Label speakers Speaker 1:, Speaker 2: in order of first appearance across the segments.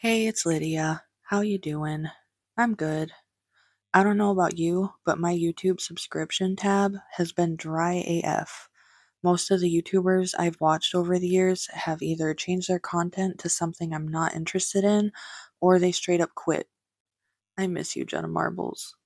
Speaker 1: Hey, it's Lydia. How you doing? I'm good. I don't know about you, but my YouTube subscription tab has been dry AF. Most of the YouTubers I've watched over the years have either changed their content to something I'm not interested in, or they straight up quit. I miss you, Jenna Marbles.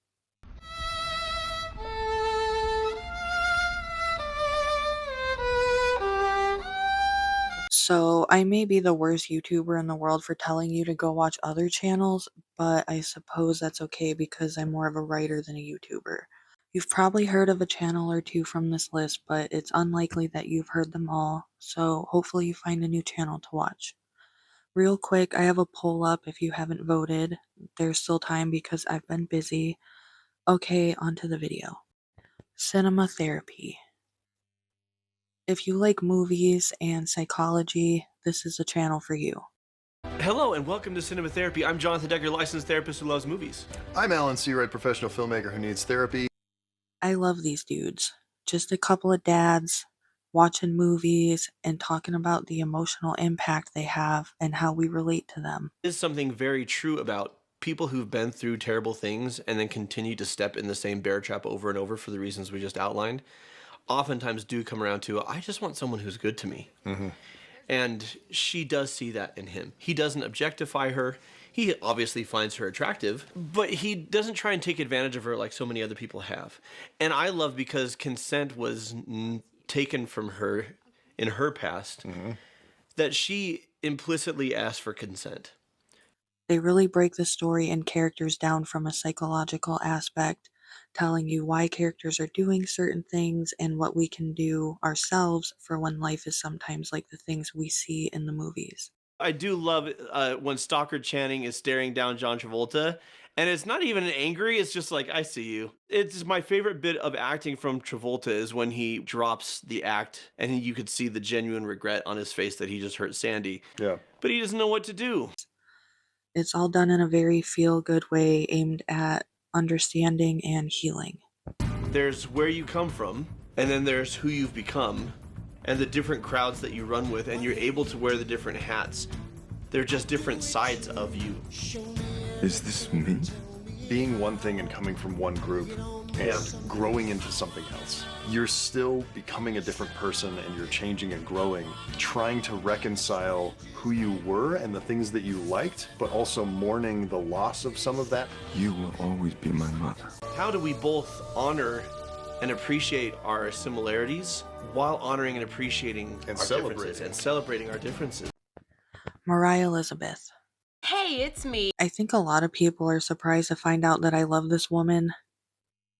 Speaker 1: So, I may be the worst YouTuber in the world for telling you to go watch other channels, but I suppose that's okay because I'm more of a writer than a YouTuber. You've probably heard of a channel or two from this list, but it's unlikely that you've heard them all, so hopefully you find a new channel to watch. Real quick, I have a poll up if you haven't voted. There's still time because I've been busy. Okay, onto the video. Cinema therapy. If you like movies and psychology, this is a channel for you.
Speaker 2: Hello and welcome to Cinema Therapy. I'm Jonathan Decker, licensed therapist who loves movies.
Speaker 3: I'm Alan Seawright, professional filmmaker who needs therapy.
Speaker 1: I love these dudes. Just a couple of dads watching movies and talking about the emotional impact they have and how we relate to them.
Speaker 2: There's something very true about people who've been through terrible things and then continue to step in the same bear trap over and over for the reasons we just outlined. Oftentimes do come around to, I just want someone who's good to me. Mm-hmm. And she does see that in him. He doesn't objectify her. He obviously finds her attractive, but he doesn't try and take advantage of her like so many other people have. And I love because consent was taken from her in her past, that she implicitly asked for consent.
Speaker 1: They really break the story and characters down from a psychological aspect, telling you why characters are doing certain things and what we can do ourselves for when life is sometimes like the things we see in the movies.
Speaker 2: I do love when Stockard Channing is staring down John Travolta, and it's not even angry, it's just like, I see you. It's my favorite bit of acting from Travolta is when he drops the act and you could see the genuine regret on his face that he just hurt Sandy.
Speaker 3: Yeah.
Speaker 2: But he doesn't know what to do.
Speaker 1: It's all done in a very feel-good way aimed at understanding and healing.
Speaker 2: There's where you come from, and then there's who you've become, and the different crowds that you run with, and you're able to wear the different hats. They're just different sides of you.
Speaker 4: Is this me?
Speaker 3: Being one thing and coming from one group and growing into something else. You're still becoming a different person and you're changing and growing, trying to reconcile who you were and the things that you liked, but also mourning the loss of some of that.
Speaker 4: You will always be my mother.
Speaker 2: How do we both honor and appreciate our similarities while honoring and appreciating our differences and celebrating our differences?
Speaker 1: Mariah Elizabeth.
Speaker 5: Hey, it's me.
Speaker 1: I think a lot of people are surprised to find out that I love this woman.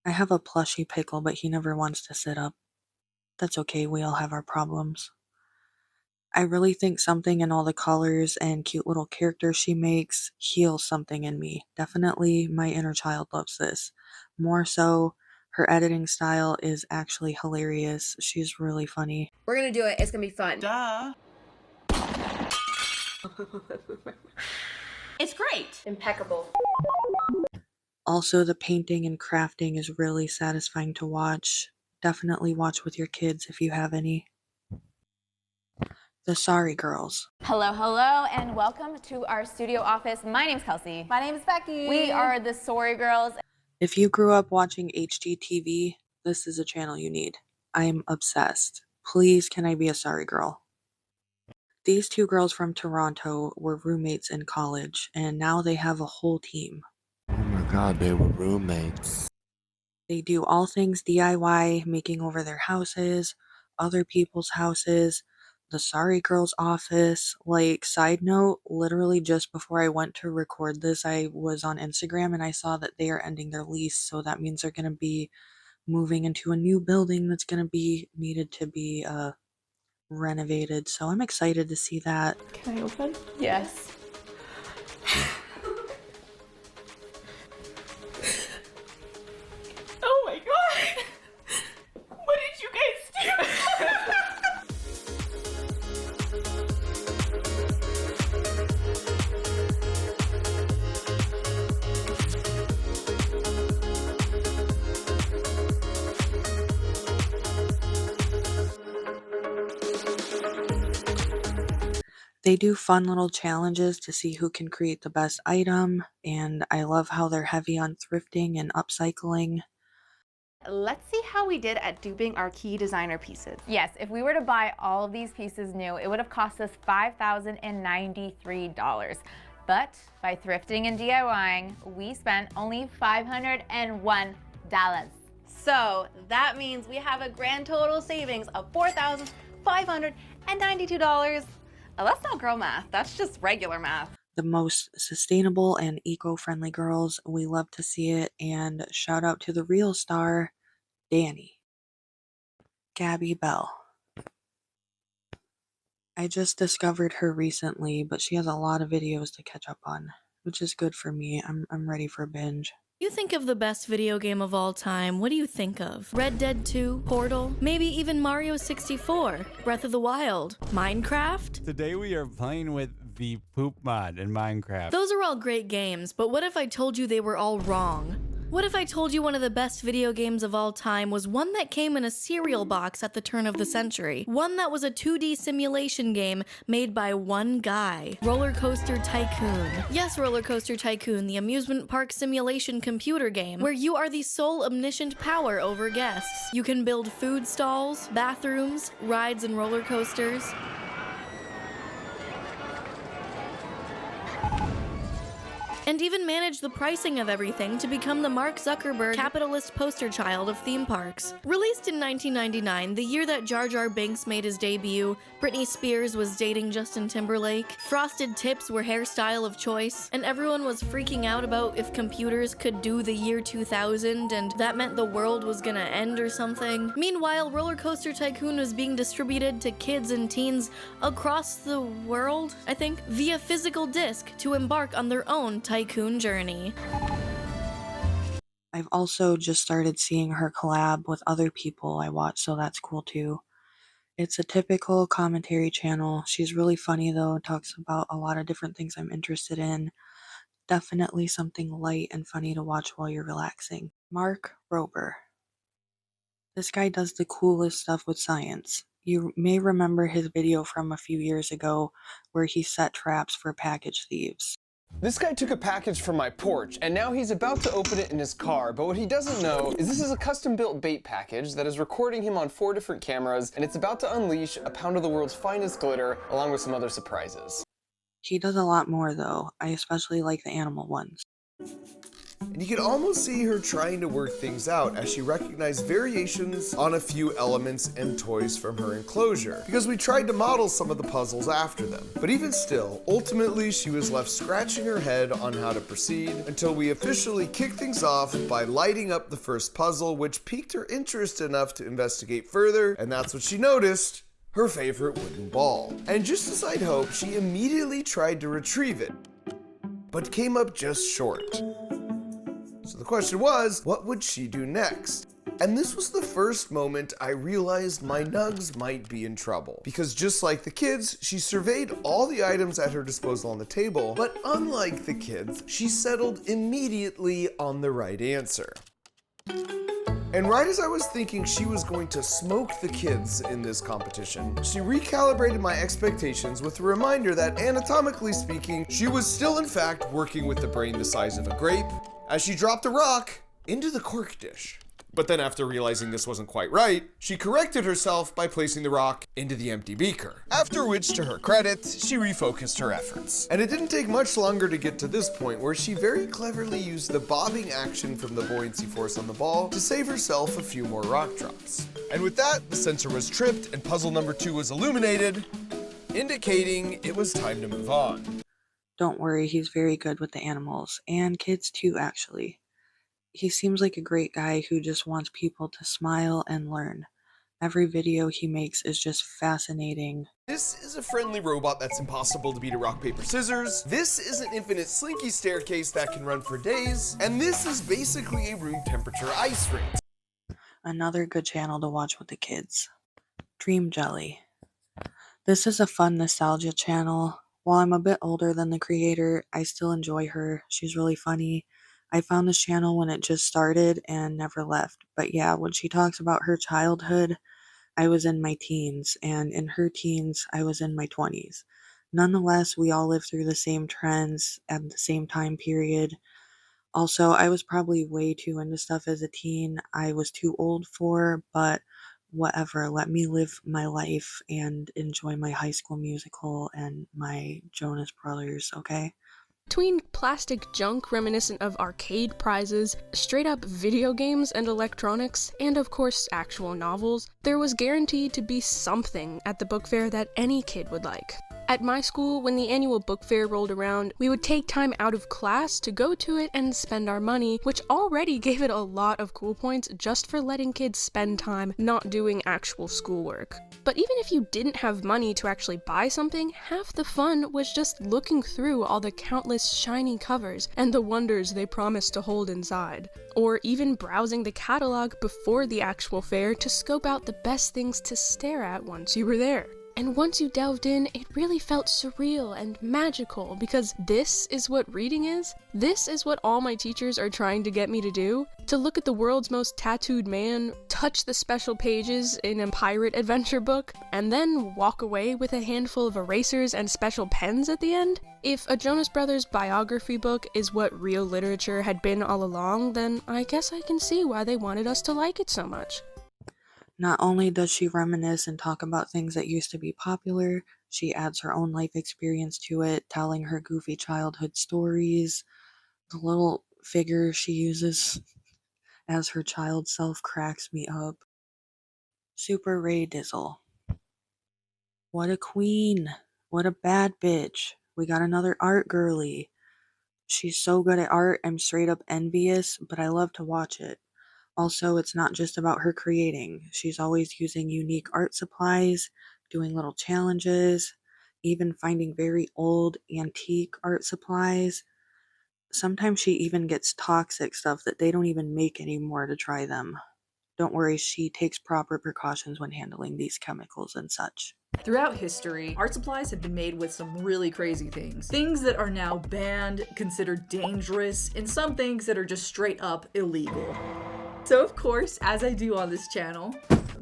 Speaker 1: I have a plushy pickle, but he never wants to sit up. That's okay, we all have our problems. I really think something in all the colors and cute little characters she makes heals something in me. Definitely my inner child loves this. More so, her editing style is actually hilarious. She's really funny.
Speaker 5: We're gonna do it. It's gonna be fun.
Speaker 2: Duh.
Speaker 5: It's great. Impeccable.
Speaker 1: Also, the painting and crafting is really satisfying to watch. Definitely watch with your kids if you have any. The Sorry Girls.
Speaker 6: Hello, hello, and welcome to our studio office. My name's Kelsey.
Speaker 7: My name's Becky.
Speaker 6: We are the Sorry Girls.
Speaker 1: If you grew up watching HGTV, this is a channel you need. I'm obsessed. Please, can I be a sorry girl? These two girls from Toronto were roommates in college, and now they have a whole team.
Speaker 4: Oh my god, they were roommates.
Speaker 1: They do all things DIY, making over their houses, other people's houses, the Sorry Girls office. Like, side note, literally just before I went to record this, I was on Instagram and I saw that they are ending their lease, so that means they're going to be moving into a new building that's going to be needed to be renovated, so I'm excited to see that.
Speaker 6: Can I open? Yes. Oh my god! What did you guys do?
Speaker 1: They do fun little challenges to see who can create the best item, and I love how they're heavy on thrifting and upcycling.
Speaker 7: Let's see how we did at duping our key designer pieces.
Speaker 6: Yes, if we were to buy all of these pieces new, it would have cost us $5,093. But by thrifting and DIYing, we spent only $501.
Speaker 7: So that means we have a grand total savings of $4,592. That's not girl math, that's just regular math.
Speaker 1: The most sustainable and eco-friendly girls, we love to see it, and shout out to the real star, Danny. Gabby Bell. I just discovered her recently, but she has a lot of videos to catch up on, which is good for me. I'm ready for a binge.
Speaker 8: You think of the best video game of all time, what do you think of? Red Dead 2, Portal, maybe even Mario 64, Breath of the Wild, Minecraft?
Speaker 9: Today we are playing with the poop mod in Minecraft.
Speaker 8: Those are all great games, but what if I told you they were all wrong? What if I told you one of the best video games of all time was one that came in a cereal box at the turn of the century? One that was a 2D simulation game made by one guy. Roller Coaster Tycoon. Yes, Roller Coaster Tycoon, the amusement park simulation computer game, where you are the sole omniscient power over guests. You can build food stalls, bathrooms, rides and roller coasters. And even manage the pricing of everything to become the Mark Zuckerberg capitalist poster child of theme parks. Released in 1999, the year that Jar Jar Binks made his debut, Britney Spears was dating Justin Timberlake, frosted tips were hairstyle of choice, and everyone was freaking out about if computers could do the year 2000 and that meant the world was gonna end or something. Meanwhile, Roller Coaster Tycoon was being distributed to kids and teens across the world, I think, via physical disc to embark on their own tycoon journey.
Speaker 1: I've also just started seeing her collab with other people I watch, so that's cool too. It's a typical commentary channel. She's really funny though, talks about a lot of different things I'm interested in. Definitely something light and funny to watch while you're relaxing. Mark Rober. This guy does the coolest stuff with science. You may remember his video from a few years ago where he set traps for package thieves.
Speaker 10: This guy took a package from my porch, and now he's about to open it in his car, but what he doesn't know is this is a custom-built bait package that is recording him on 4 different cameras, and it's about to unleash a pound of the world's finest glitter, along with some other surprises.
Speaker 1: He does a lot more though. I especially like the animal ones.
Speaker 11: And you can almost see her trying to work things out as she recognized variations on a few elements and toys from her enclosure, because we tried to model some of the puzzles after them. But even still, ultimately she was left scratching her head on how to proceed until we officially kicked things off by lighting up the first puzzle, which piqued her interest enough to investigate further, and that's what she noticed: her favorite wooden ball. And just as I'd hoped, she immediately tried to retrieve it, but came up just short. So the question was, what would she do next? And this was the first moment I realized my nugs might be in trouble. Because just like the kids, she surveyed all the items at her disposal on the table, but unlike the kids, she settled immediately on the right answer. And right as I was thinking she was going to smoke the kids in this competition, she recalibrated my expectations with a reminder that, anatomically speaking, she was still in fact working with the brain the size of a grape, as she dropped a rock into the cork dish. But then after realizing this wasn't quite right, she corrected herself by placing the rock into the empty beaker. After which, to her credit, she refocused her efforts. And it didn't take much longer to get to this point, where she very cleverly used the bobbing action from the buoyancy force on the ball to save herself a few more rock drops. And with that, the sensor was tripped and puzzle number 2 was illuminated, indicating it was time to move on.
Speaker 1: Don't worry, he's very good with the animals, and kids too actually. He seems like a great guy who just wants people to smile and learn. Every video he makes is just fascinating.
Speaker 11: This is a friendly robot that's impossible to beat at rock, paper, scissors. This is an infinite slinky staircase that can run for days. And this is basically a room temperature ice rink.
Speaker 1: Another good channel to watch with the kids. Dream Jelly. This is a fun nostalgia channel. While I'm a bit older than the creator, I still enjoy her. She's really funny. I found this channel when it just started and never left. But yeah, when she talks about her childhood, I was in my teens, and in her teens, I was in my 20s. Nonetheless, we all lived through the same trends at the same time period. Also, I was probably way too into stuff as a teen I was too old for, but whatever, let me live my life and enjoy my High School Musical and my Jonas Brothers, okay?
Speaker 12: Between plastic junk reminiscent of arcade prizes, straight up video games and electronics, and of course actual novels, there was guaranteed to be something at the book fair that any kid would like. At my school, when the annual book fair rolled around, we would take time out of class to go to it and spend our money, which already gave it a lot of cool points just for letting kids spend time not doing actual schoolwork. But even if you didn't have money to actually buy something, half the fun was just looking through all the countless shiny covers and the wonders they promised to hold inside. Or even browsing the catalog before the actual fair to scope out the best things to stare at once you were there. And once you delved in, it really felt surreal and magical, because this is what reading is. This is what all my teachers are trying to get me to do. To look at the world's most tattooed man, touch the special pages in a pirate adventure book, and then walk away with a handful of erasers and special pens at the end. If a Jonas Brothers biography book is what real literature had been all along, then I guess I can see why they wanted us to like it so much.
Speaker 1: Not only does she reminisce and talk about things that used to be popular, she adds her own life experience to it, telling her goofy childhood stories. The little figure she uses as her child self cracks me up. Super Ray Dizzle. What a queen. What a bad bitch. We got another art girly. She's so good at art, I'm straight up envious, but I love to watch it. Also, it's not just about her creating. She's always using unique art supplies, doing little challenges, even finding very old, antique art supplies. Sometimes she even gets toxic stuff that they don't even make anymore to try them. Don't worry, she takes proper precautions when handling these chemicals and such.
Speaker 13: Throughout history, art supplies have been made with some really crazy things. Things that are now banned, considered dangerous, and some things that are just straight up illegal. So of course, as I do on this channel,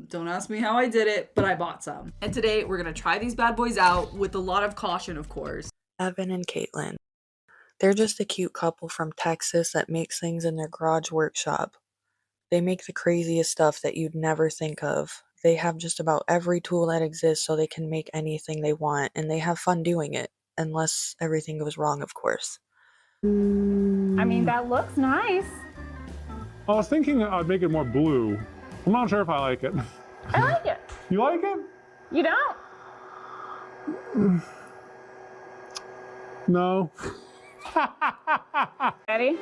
Speaker 13: don't ask me how I did it, but I bought some. And today we're gonna try these bad boys out with a lot of caution, of course.
Speaker 1: Evan and Caitlin. They're just a cute couple from Texas that makes things in their garage workshop. They make the craziest stuff that you'd never think of. They have just about every tool that exists so they can make anything they want, and they have fun doing it, unless everything goes wrong, of course.
Speaker 6: I mean, that looks nice.
Speaker 14: I was thinking I'd make it more blue. I'm not sure if I like it.
Speaker 6: I like it.
Speaker 14: You like it?
Speaker 6: You don't?
Speaker 14: No.
Speaker 6: Ready?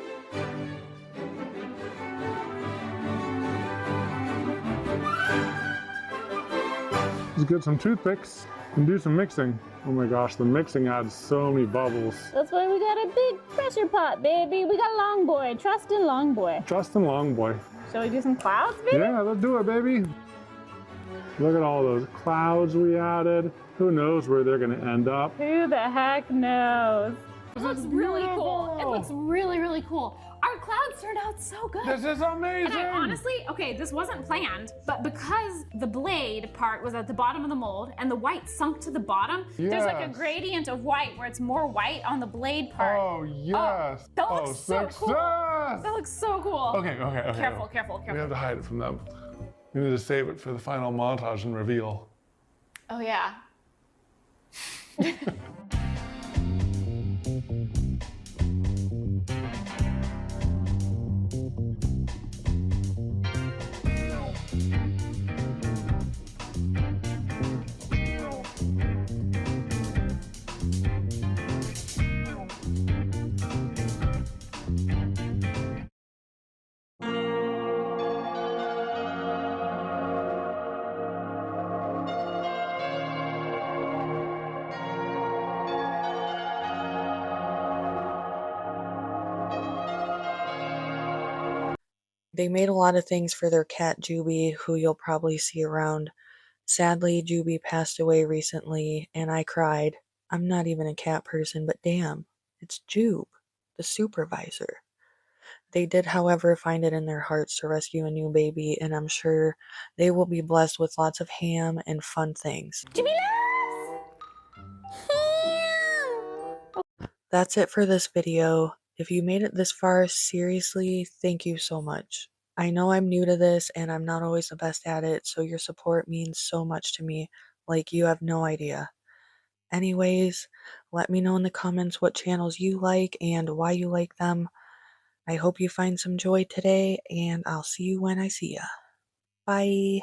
Speaker 14: Let's get some toothpicks and do some mixing. Oh my gosh, the mixing adds so many bubbles.
Speaker 6: That's why we got a big pressure pot, baby. We got Longboy. Trust in Longboy.
Speaker 14: Trust in Longboy.
Speaker 6: Shall we do some clouds, baby?
Speaker 14: Yeah, let's do it, baby. Look at all those clouds we added. Who knows where they're gonna end up?
Speaker 6: Who the heck knows?
Speaker 12: It looks really cool. It looks really, really cool. Our clouds turned out so good.
Speaker 14: This is amazing.
Speaker 12: And I honestly, okay, this wasn't planned, but because the blade part was at the bottom of the mold and the white sunk to the bottom, there's like a gradient of white where it's more white on the blade part.
Speaker 14: Oh, yes.
Speaker 12: That looks so cool. That looks so cool.
Speaker 14: Okay.
Speaker 12: Careful.
Speaker 14: We have to hide it from them. We need to save it for the final montage and reveal.
Speaker 12: Oh, yeah.
Speaker 1: They made a lot of things for their cat Juby, who you'll probably see around. Sadly, Juby passed away recently, and I cried. I'm not even a cat person, but damn, it's Jube, the supervisor. They did, however, find it in their hearts to rescue a new baby, and I'm sure they will be blessed with lots of ham and fun things.
Speaker 12: Juby loves!
Speaker 1: That's it for this video. If you made it this far, seriously, thank you so much. I know I'm new to this and I'm not always the best at it, so your support means so much to me, like you have no idea. Anyways, let me know in the comments what channels you like and why you like them. I hope you find some joy today, and I'll see you when I see ya. Bye.